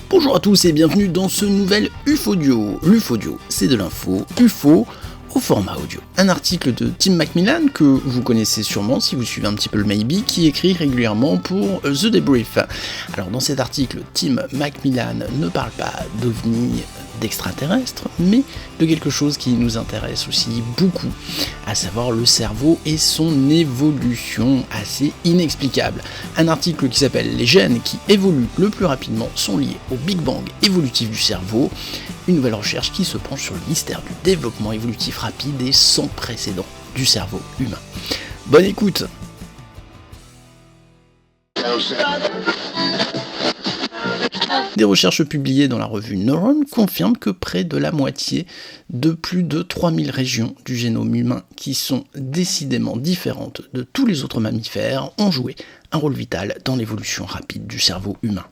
Bonjour à tous et bienvenue dans ce nouvel UFOdio. L'UFOdio, c'est de l'info UFO au format audio. Un article de Tim Macmillan, que vous connaissez sûrement si vous suivez un petit peu le Maybe, qui écrit régulièrement pour The Debrief. Alors dans cet article, Tim Macmillan ne parle pas d'ovnis, d'extraterrestres, mais de quelque chose qui nous intéresse aussi beaucoup, à savoir le cerveau et son évolution assez inexplicable. Un article qui s'appelle « Les gènes qui évoluent le plus rapidement sont liés au Big Bang évolutif du cerveau », une nouvelle recherche qui se penche sur le mystère du développement évolutif rapide et sans précédent du cerveau humain. Bonne écoute! Des recherches publiées dans la revue Neuron confirment que près de la moitié de plus de 3000 régions du génome humain qui sont décidément différentes de tous les autres mammifères ont joué un rôle vital dans l'évolution rapide du cerveau humain.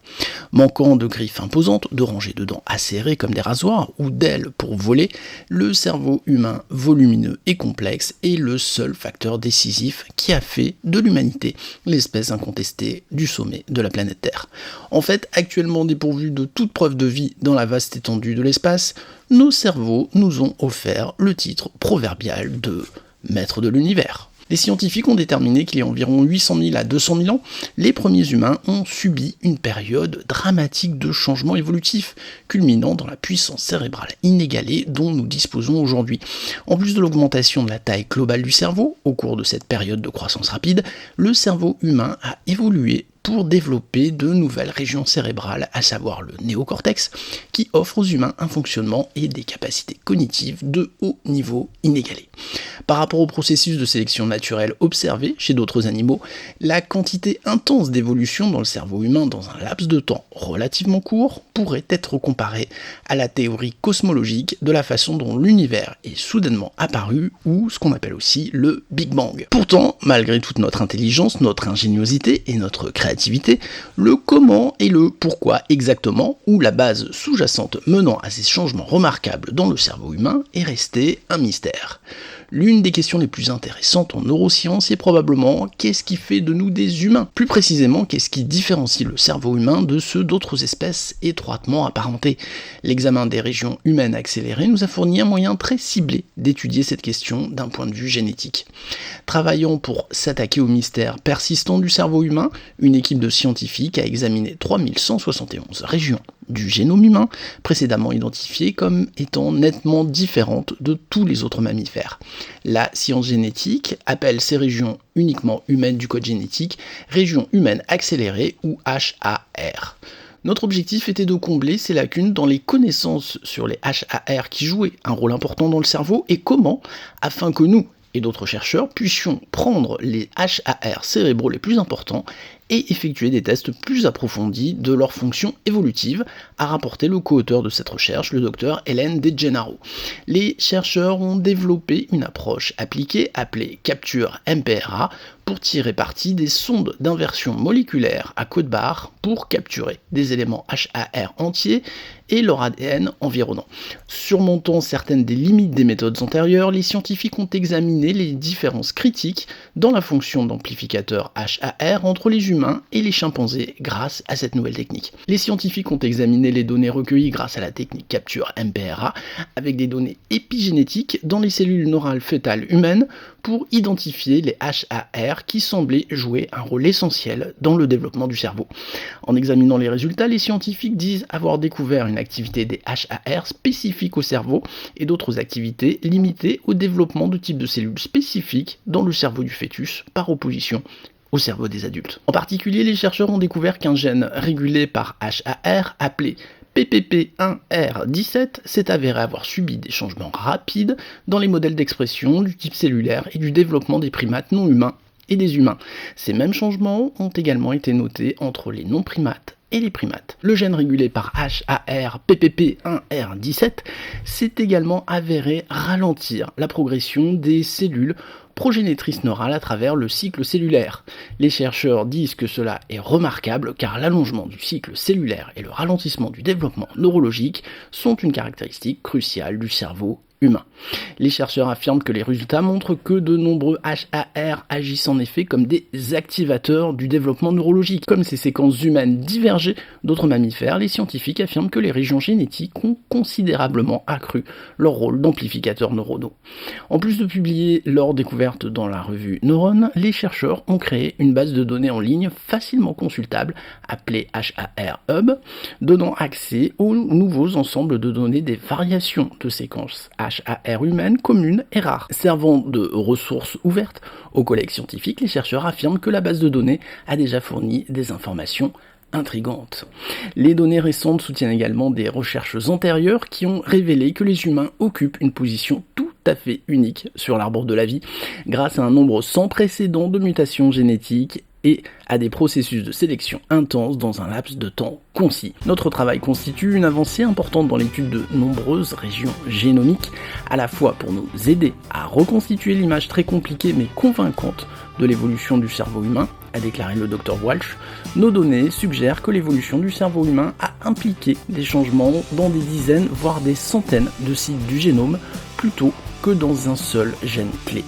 Manquant de griffes imposantes, de rangées de dents acérées comme des rasoirs ou d'ailes pour voler, le cerveau humain volumineux et complexe est le seul facteur décisif qui a fait de l'humanité l'espèce incontestée du sommet de la planète Terre. En fait, actuellement dépourvus de toute preuve de vie dans la vaste étendue de l'espace, nos cerveaux nous ont offert le titre proverbial de « maître de l'univers ». Les scientifiques ont déterminé qu'il y a environ 800 000 à 200 000 ans, les premiers humains ont subi une période dramatique de changement évolutif, culminant dans la puissance cérébrale inégalée dont nous disposons aujourd'hui. En plus de l'augmentation de la taille globale du cerveau, au cours de cette période de croissance rapide, le cerveau humain a évolué pour développer de nouvelles régions cérébrales, à savoir le néocortex, qui offre aux humains un fonctionnement et des capacités cognitives de haut niveau inégalés. Par rapport au processus de sélection naturelle observé chez d'autres animaux, la quantité intense d'évolution dans le cerveau humain dans un laps de temps relativement court pourrait être comparée à la théorie cosmologique de la façon dont l'univers est soudainement apparu, ou ce qu'on appelle aussi le Big Bang. Pourtant, malgré toute notre intelligence, notre ingéniosité et notre créativité, le comment et le pourquoi exactement, ou la base sous-jacente menant à ces changements remarquables dans le cerveau humain, est resté un mystère. L'une des questions les plus intéressantes en neurosciences est probablement qu'est-ce qui fait de nous des humains ? Plus précisément, qu'est-ce qui différencie le cerveau humain de ceux d'autres espèces étroitement apparentées ? L'examen des régions humaines accélérées nous a fourni un moyen très ciblé d'étudier cette question d'un point de vue génétique. Travaillant pour s'attaquer au mystère persistant du cerveau humain, une équipe de scientifiques a examiné 3171 régions du génome humain, précédemment identifiées comme étant nettement différentes de tous les autres mammifères. La science génétique appelle ces régions uniquement humaines du code génétique régions humaines accélérées ou HAR. Notre objectif était de combler ces lacunes dans les connaissances sur les HAR qui jouaient un rôle important dans le cerveau et comment, afin que nous et d'autres chercheurs puissions prendre les HAR cérébraux les plus importants et effectuer des tests plus approfondis de leur fonction évolutive, a rapporté le co-auteur de cette recherche, le docteur Hélène De Gennaro. Les chercheurs ont développé une approche appliquée appelée capture MPRA pour tirer parti des sondes d'inversion moléculaire à code barre pour capturer des éléments HAR entiers et leur ADN environnant. Surmontant certaines des limites des méthodes antérieures, les scientifiques ont examiné les différences critiques dans la fonction d'amplificateur HAR entre les humains et les chimpanzés grâce à cette nouvelle technique. Les scientifiques ont examiné les données recueillies grâce à la technique capture MPRA avec des données épigénétiques dans les cellules neurales fœtales humaines pour identifier les HAR qui semblaient jouer un rôle essentiel dans le développement du cerveau. En examinant les résultats, les scientifiques disent avoir découvert une activité des HAR spécifique au cerveau et d'autres activités limitées au développement de types de cellules spécifiques dans le cerveau du fœtus par opposition au cerveau des adultes. En particulier, les chercheurs ont découvert qu'un gène régulé par HAR appelé PPP1R17 s'est avéré avoir subi des changements rapides dans les modèles d'expression du type cellulaire et du développement des primates non humains et des humains. Ces mêmes changements ont également été notés entre les non-primates et les primates. Le gène régulé par HAR PPP1R17 s'est également avéré ralentir la progression des cellules progénitrices neurales à travers le cycle cellulaire. Les chercheurs disent que cela est remarquable car l'allongement du cycle cellulaire et le ralentissement du développement neurologique sont une caractéristique cruciale du cerveau humain. Les chercheurs affirment que les résultats montrent que de nombreux HAR agissent en effet comme des activateurs du développement neurologique. Comme ces séquences humaines divergeaient d'autres mammifères, les scientifiques affirment que les régions génétiques ont considérablement accru leur rôle d'amplificateurs neuronaux. En plus de publier leurs découvertes dans la revue Neuron, les chercheurs ont créé une base de données en ligne facilement consultable appelée HAR Hub, donnant accès aux nouveaux ensembles de données des variations de séquences HAR humaines communes et rares. Servant de ressource ouverte aux collègues scientifiques, les chercheurs affirment que la base de données a déjà fourni des informations intrigantes. Les données récentes soutiennent également des recherches antérieures qui ont révélé que les humains occupent une position tout à fait unique sur l'arbre de la vie, grâce à un nombre sans précédent de mutations génétiques et à des processus de sélection intenses dans un laps de temps concis. Notre travail constitue une avancée importante dans l'étude de nombreuses régions génomiques, à la fois pour nous aider à reconstituer l'image très compliquée mais convaincante de l'évolution du cerveau humain, a déclaré le Dr Walsh. Nos données suggèrent que l'évolution du cerveau humain a impliqué des changements dans des dizaines, voire des centaines de sites du génome, plutôt que dans un seul gène clé.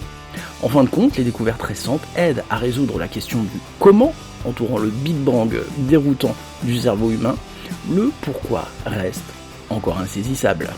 En fin de compte, les découvertes récentes aident à résoudre la question du comment, entourant le Big Bang déroutant du cerveau humain. Le pourquoi reste encore insaisissable.